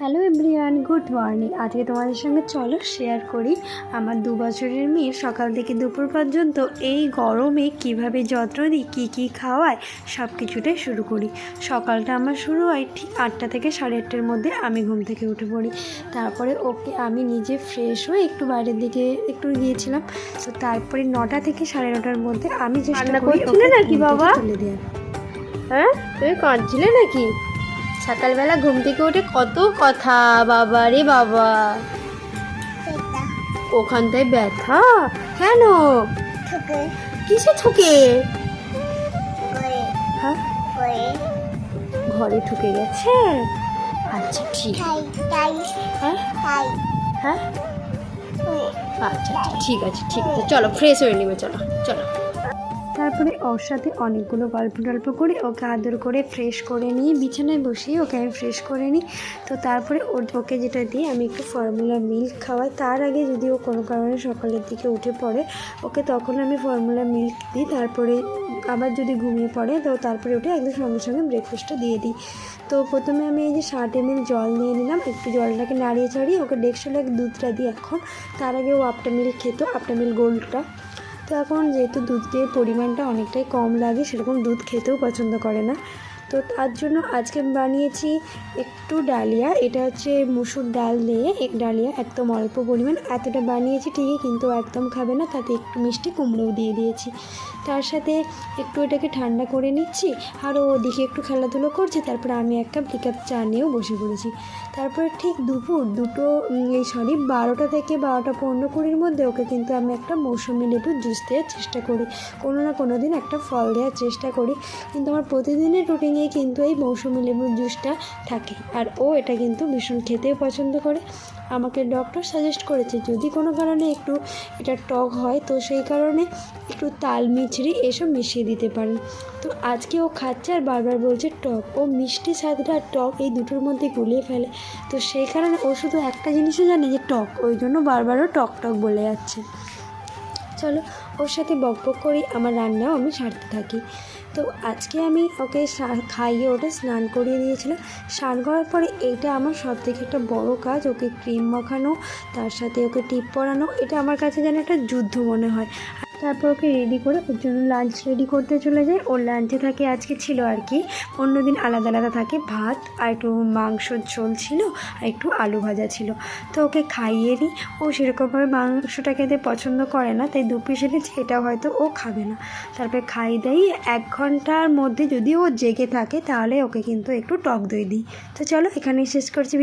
Hello everyone, good morning. আজকে তোমাদের সঙ্গে চলো শেয়ার করি আমার 2 বছরের মেয়ের সকাল থেকে দুপুর পর্যন্ত এই গরমে কিভাবে যত্ন দিই, কী খাওয়াই, সব কিছুটাই শুরু করি। সকালটা আমার শুরু হয় ঠিক 8টা থেকে 8:30টার মধ্যে। আমি ঘুম থেকে উঠে পড়ি। তারপরে ওকে আমি নিজে ফ্রেশ হয়ে একটু বাইরের দিকে একটু গিয়েছিলাম। তো তারপরে 9টা থেকে 9:30টার মধ্যে আমি চেষ্টা করি ওকে নাকি বাবা তুলে দেওয়ার। হ্যাঁ, তুমি কাঁদছিলে নাকি? সকালবেলা ঘুম থেকে উঠে কত কথা, বাবা রে বাবা। ওখানটায় ব্যথা কেন? কিসে ঠুকে? হ্যাঁ, ঘরে ঠুকে গেছে। আচ্ছা ঠিক। হ্যাঁ হ্যাঁ, আচ্ছা ঠিক আছে চলো ফ্রেশ হয়ে নিবে। চলো চলো। তারপরে ওর সাথে অনেকগুলো গল্প করে ওকে আদর করে ফ্রেশ করে নিয়ে বিছানায় বসিয়ে ওকে আমি ফ্রেশ করে নিই। তো তারপরে ওকে যেটা দিই, আমি একটু ফর্মুলা মিল্ক খাওয়াই। তার আগে যদি ও কোনো কারণে সকালের দিকে উঠে পড়ে ওকে তখন আমি ফর্মুলা মিল্ক দিই। তারপরে আবার যদি ঘুমিয়ে পড়ে তো তারপরে উঠে একদম সঙ্গে সঙ্গে ব্রেকফাস্টটা দিয়ে দিই। তো প্রথমে আমি এই যে 60 ml জল নিয়ে নিলাম, একটু জলটাকে নাড়িয়ে চাড়িয়ে ওকে ডেক্সোলাইক দুধটা দিই এখন। তার আগে ও আফটার মিল্ক খেত, আফটার মিল্ক গোল্ডটা। তো এখন যেহেতু দুধের পরিমাণটা অনেকটাই কম লাগে, সেরকম দুধ খেতেও পছন্দ করে না। তো তার জন্য আজকে বানিয়েছি একটু ডালিয়া। এটা হচ্ছে মুসুর ডাল দিয়ে এক ডালিয়া, একদম অল্প পরিমাণ এতটা বানিয়েছি ঠিকই, কিন্তু একদম খাবে না, তাতে একটু মিষ্টি কুমড়োও দিয়ে দিয়েছি। তার সাথে একটু এটাকে ঠান্ডা করে নিচ্ছি, আরও ওদিকে একটু খেলাধুলো করছে। তারপরে আমি এক কাপ ডিকাপ চা নিয়েও বসে পড়েছি। তারপরে ঠিক দুপুর 12টা থেকে 12টা 15-20-র মধ্যে ওকে কিন্তু আমি একটা মৌসুমি লেবুর জুস দেওয়ার চেষ্টা করি। কোনো না কোনো দিন একটা ফল দেওয়ার চেষ্টা করি, কিন্তু আমার প্রতিদিনের রুটিনে কিন্তু এই মৌসুমি লেবুর জুসটা থাকে। আর ও এটা কিন্তু ভীষণ খেতেও পছন্দ করে। আমাকে ডক্টর সাজেস্ট করেছে যদি কোনো কারণে একটু এটা টক হয় তো সেই কারণে একটু তাল মিছরি এসব মিশিয়ে দিতে পারেন। তো আজকে ও খাচ্ছে আর বারবার বলছে টক। ও মিষ্টি স্বাদটা আর টক এই দুটোর মধ্যে গুলিয়ে ফেলে। তো সেই কারণে ও শুধু একটা জিনিসও জানে যে টক, ওই জন্য বারবারও টক বলে যাচ্ছে। চলো ওর সাথে বকবক করি, আমার রান্নাও আমি সারতে থাকি। তো আজকে আমি ওকে খাইয়ে ওটা স্নান করিয়ে দিয়েছিলাম। স্নান করার পরে এইটা আমার সব থেকে একটা বড় কাজ, ওকে ক্রিম মাখানো, তার সাথে ওকে টিপ পরানো। এটা আমার কাছে যেন একটা যুদ্ধ মনে হয়। তারপর ওকে রেডি করে ওর জন্য লাঞ্চ রেডি করতে চলে যাই। ওর লাঞ্চে থাকে আজকে ছিল আর কি, অন্যদিন আলাদা আলাদা থাকে, ভাত আর একটু মাংসর ঝোল ছিল আর একটু আলু ভাজা ছিল। তো ওকে খাইয়ে দিই। ও সেরকমভাবে মাংসটা খেতে পছন্দ করে না, তাই 2 পিস এনেছি, এটা হয়তো ও খাবে না। তারপরে খাইয়ে দেই। 1 ঘন্টার মধ্যে যদি ও জেগে থাকে তাহলে ওকে কিন্তু একটু টক দই দিই। তো চলো এখানেই শেষ করছি।